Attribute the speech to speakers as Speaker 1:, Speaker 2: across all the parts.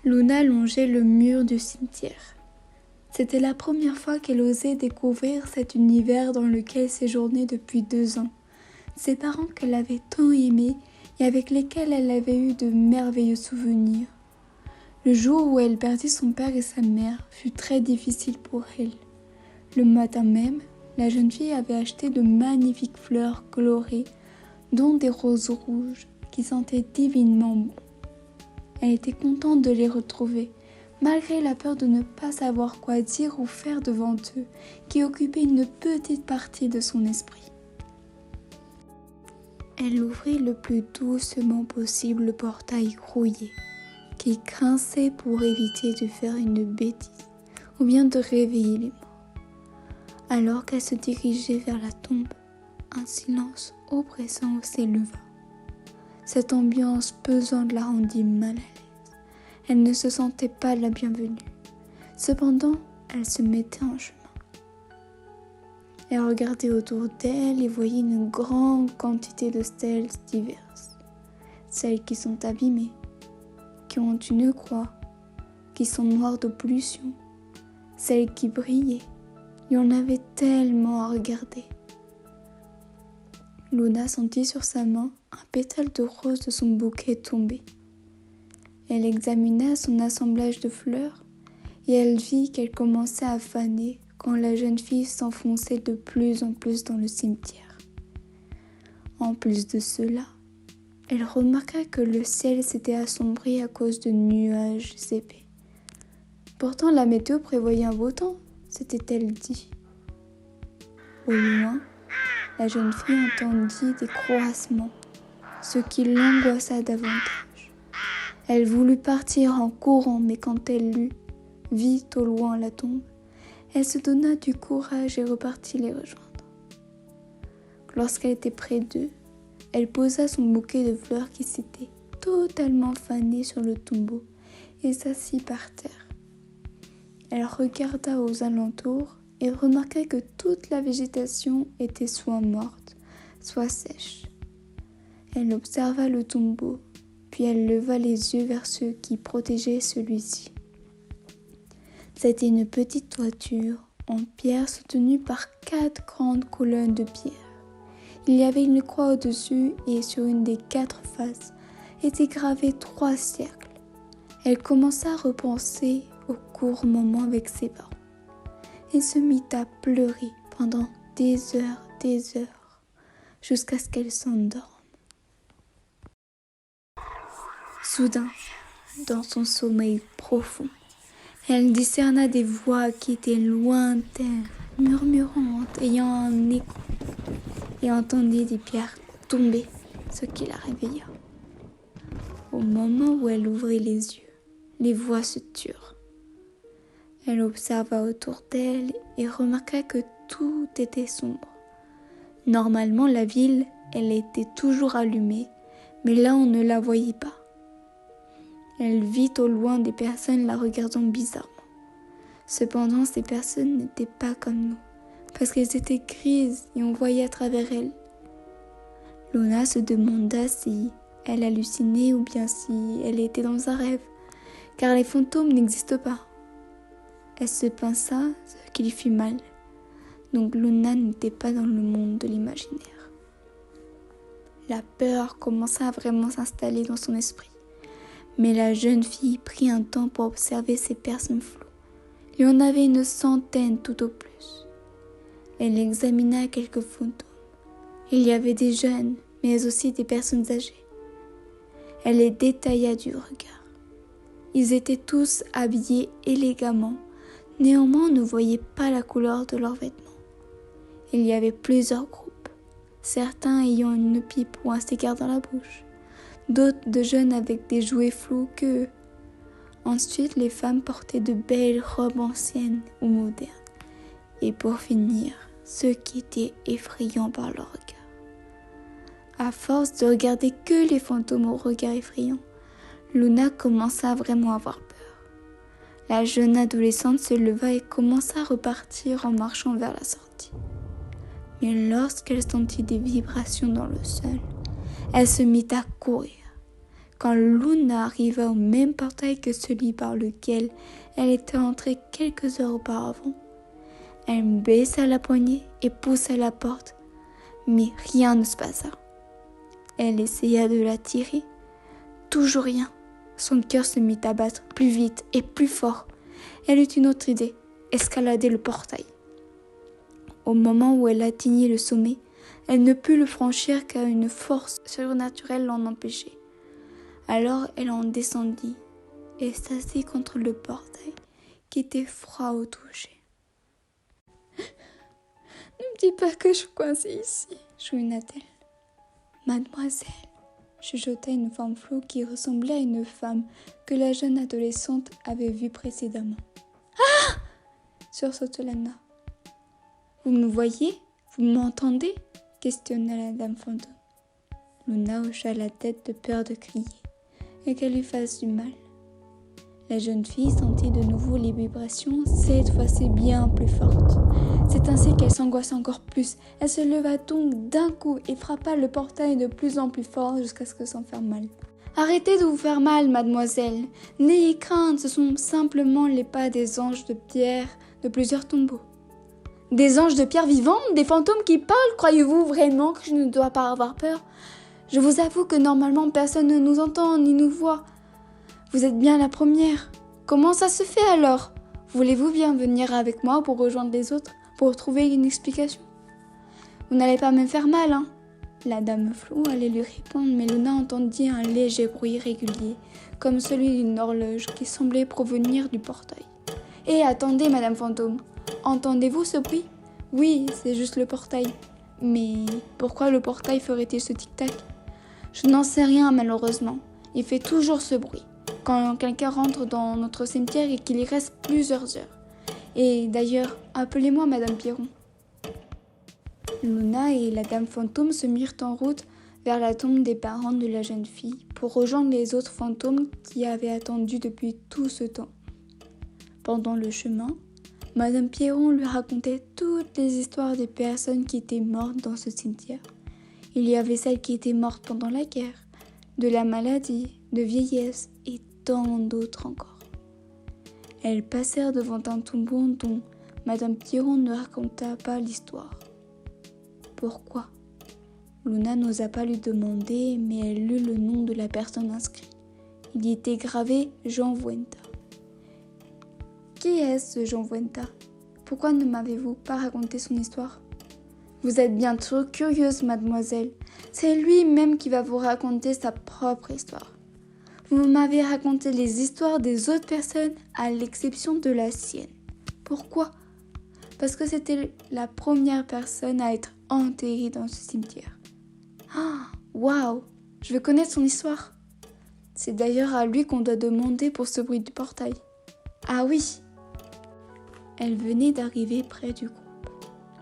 Speaker 1: Luna longeait le mur du cimetière. C'était la première fois qu'elle osait découvrir cet univers dans lequel séjournait depuis 2 ans. Ses parents qu'elle avait tant aimés et avec lesquels elle avait eu de merveilleux souvenirs. Le jour où elle perdit son père et sa mère fut très difficile pour elle. Le matin même, la jeune fille avait acheté de magnifiques fleurs colorées, dont des roses rouges qui sentaient divinement bon. Elle était contente de les retrouver, malgré la peur de ne pas savoir quoi dire ou faire devant eux, qui occupait une petite partie de son esprit. Elle ouvrit le plus doucement possible le portail rouillé, qui grinçait pour éviter de faire une bêtise ou bien de réveiller les morts. Alors qu'elle se dirigeait vers la tombe, un silence oppressant s'éleva. Cette ambiance pesante la rendit mal à l'aise. Elle ne se sentait pas la bienvenue. Cependant, elle se mettait en chemin. Elle regardait autour d'elle et voyait une grande quantité de stèles diverses. Celles qui sont abîmées, qui ont une croix, qui sont noires de pollution, celles qui brillaient. Il y en avait tellement à regarder. Luna sentit sur sa main un pétale de rose de son bouquet tomber. Elle examina son assemblage de fleurs et elle vit qu'elle commençait à faner quand la jeune fille s'enfonçait de plus en plus dans le cimetière. En plus de cela, elle remarqua que le ciel s'était assombri à cause de nuages épais. Pourtant la météo prévoyait un beau temps, s'était-elle dit. Au loin, la jeune fille entendit des croassements, ce qui l'angoissa davantage. Elle voulut partir en courant, mais quand elle vit au loin la tombe, elle se donna du courage et repartit les rejoindre. Lorsqu'elle était près d'eux, elle posa son bouquet de fleurs qui s'était totalement fané sur le tombeau et s'assit par terre. Elle regarda aux alentours et remarqua que toute la végétation était soit morte, soit sèche. Elle observa le tombeau, puis elle leva les yeux vers ceux qui protégeaient celui-ci. C'était une petite toiture en pierre soutenue par 4 grandes colonnes de pierre. Il y avait une croix au-dessus et sur une des 4 faces étaient gravés 3 cercles. Elle commença à repenser au court moment avec ses parents et se mit à pleurer pendant des heures, jusqu'à ce qu'elle s'endorme. Soudain, dans son sommeil profond, elle discerna des voix qui étaient lointaines, murmurantes, ayant un écho, et entendit des pierres tomber, ce qui la réveilla. Au moment où elle ouvrit les yeux, les voix se turent. Elle observa autour d'elle et remarqua que tout était sombre. Normalement, la ville, elle était toujours allumée, mais là on ne la voyait pas. Elle vit au loin des personnes la regardant bizarrement. Cependant, ces personnes n'étaient pas comme nous, parce qu'elles étaient grises et on voyait à travers elles. Luna se demanda si elle hallucinait ou bien si elle était dans un rêve, car les fantômes n'existent pas. Elle se pinça, ce qui lui fit mal. Donc Luna n'était pas dans le monde de l'imaginaire. La peur commença à vraiment s'installer dans son esprit. Mais la jeune fille prit un temps pour observer ces personnes floues. Il y en avait une centaine tout au plus. Elle examina quelques fantômes. Il y avait des jeunes, mais aussi des personnes âgées. Elle les détailla du regard. Ils étaient tous habillés élégamment. Néanmoins, on ne voyait pas la couleur de leurs vêtements. Il y avait plusieurs groupes, certains ayant une pipe ou un cigare dans la bouche, d'autres de jeunes avec des jouets flous qu'eux. Ensuite, les femmes portaient de belles robes anciennes ou modernes. Et pour finir, ceux qui étaient effrayants par leur regard. À force de regarder que les fantômes au regard effrayant, Luna commença à vraiment avoir peur. La jeune adolescente se leva et commença à repartir en marchant vers la sortie. Mais lorsqu'elle sentit des vibrations dans le sol, elle se mit à courir. Quand Luna arriva au même portail que celui par lequel elle était entrée quelques heures auparavant, elle baissa la poignée et poussa la porte, mais rien ne se passa. Elle essaya de la tirer, toujours rien. Son cœur se mit à battre plus vite et plus fort. Elle eut une autre idée, escalader le portail. Au moment où elle atteignit le sommet, elle ne put le franchir car une force surnaturelle l'en empêchait. Alors elle en descendit et s'assit contre le portail qui était froid au toucher. « Ne me dis pas que je suis coincée ici, chouina-t-elle. Mademoiselle, chuchota une forme floue qui ressemblait à une femme que la jeune adolescente avait vue précédemment. Ah! Sursauta Luna. Vous me voyez? Vous m'entendez? Questionna la dame fantôme. Luna hocha la tête de peur de crier et qu'elle lui fasse du mal. La jeune fille sentit de nouveau les vibrations, cette fois-ci bien plus fortes. C'est ainsi qu'elle s'angoissa encore plus. Elle se leva donc d'un coup et frappa le portail de plus en plus fort jusqu'à ce que ça fasse mal. « Arrêtez de vous faire mal, mademoiselle. N'ayez crainte, ce sont simplement les pas des anges de pierre de plusieurs tombeaux. »« Des anges de pierre vivants? Des fantômes qui parlent? Croyez-vous vraiment que je ne dois pas avoir peur? Je vous avoue que normalement personne ne nous entend ni nous voit. Vous êtes bien la première. Comment ça se fait alors? Voulez-vous bien venir avec moi pour rejoindre les autres, pour trouver une explication? Vous n'allez pas me faire mal, hein? » La dame floue allait lui répondre, mais Luna entendit un léger bruit régulier, comme celui d'une horloge qui semblait provenir du portail. « Hé, attendez, madame fantôme, entendez-vous ce bruit? Oui, c'est juste le portail. Mais pourquoi le portail ferait-il ce tic-tac? Je n'en sais rien, malheureusement. Il fait toujours ce bruit quand quelqu'un rentre dans notre cimetière et qu'il y reste plusieurs heures. Et d'ailleurs, appelez-moi madame Pierron. » Luna et la dame fantôme se mirent en route vers la tombe des parents de la jeune fille pour rejoindre les autres fantômes qui avaient attendu depuis tout ce temps. Pendant le chemin, madame Pierron lui racontait toutes les histoires des personnes qui étaient mortes dans ce cimetière. Il y avait celles qui étaient mortes pendant la guerre, de la maladie, de vieillesse et tant d'autres encore. Elles passèrent devant un tombeau dont madame Pierron ne raconta pas l'histoire. Pourquoi? Luna n'osa pas lui demander, mais elle lut le nom de la personne inscrite. Il y était gravé Jean Vuenta. Qui est-ce, ce Jean Vuenta? Pourquoi ne m'avez-vous pas raconté son histoire? Vous êtes bien trop curieuse, mademoiselle. C'est lui-même qui va vous raconter sa propre histoire. Vous m'avez raconté les histoires des autres personnes, à l'exception de la sienne. Pourquoi? Parce que c'était la première personne à être enterrée dans ce cimetière. Ah, waouh! Je veux connaître son histoire. C'est d'ailleurs à lui qu'on doit demander pour ce bruit du portail. Ah oui! Elle venait d'arriver près du groupe.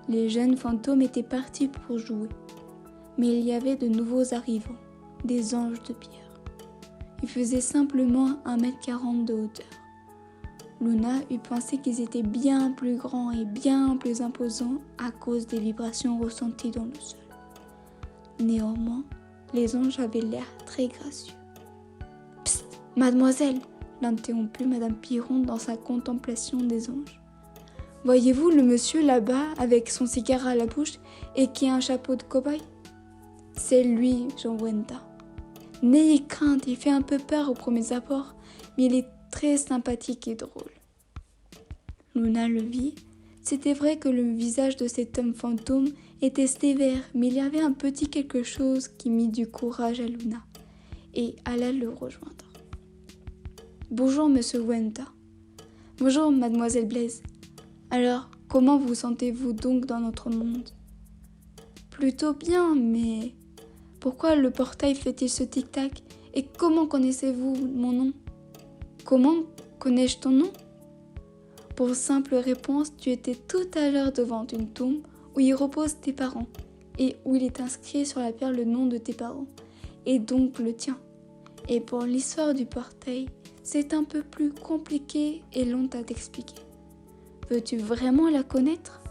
Speaker 1: Les jeunes fantômes étaient partis pour jouer. Mais il y avait de nouveaux arrivants, des anges de pierre. Ils faisaient simplement 1m40 de hauteur. Luna eut pensé qu'ils étaient bien plus grands et bien plus imposants à cause des vibrations ressenties dans le sol. Néanmoins, les anges avaient l'air très gracieux. « Psst, mademoiselle !» l'interrompit madame Pierron dans sa contemplation des anges. « Voyez-vous le monsieur là-bas avec son cigare à la bouche et qui a un chapeau de cow-boy? C'est lui, Jean Vuenta. N'ayez crainte, il fait un peu peur aux premiers abords, mais il est très sympathique et drôle. » Luna le vit. C'était vrai que le visage de cet homme fantôme était sévère, mais il y avait un petit quelque chose qui mit du courage à Luna et alla le rejoindre. « Bonjour, monsieur Vuenta. Bonjour, mademoiselle Blaise. Alors, comment vous sentez-vous donc dans notre monde? » Plutôt bien, mais pourquoi le portail fait-il ce tic-tac? Et comment connaissez-vous mon nom? Comment connais-je ton nom? Pour simple réponse, tu étais tout à l'heure devant une tombe où y reposent tes parents et où il est inscrit sur la pierre le nom de tes parents, et donc le tien. Et pour l'histoire du portail, c'est un peu plus compliqué et long à t'expliquer. Veux-tu vraiment la connaître?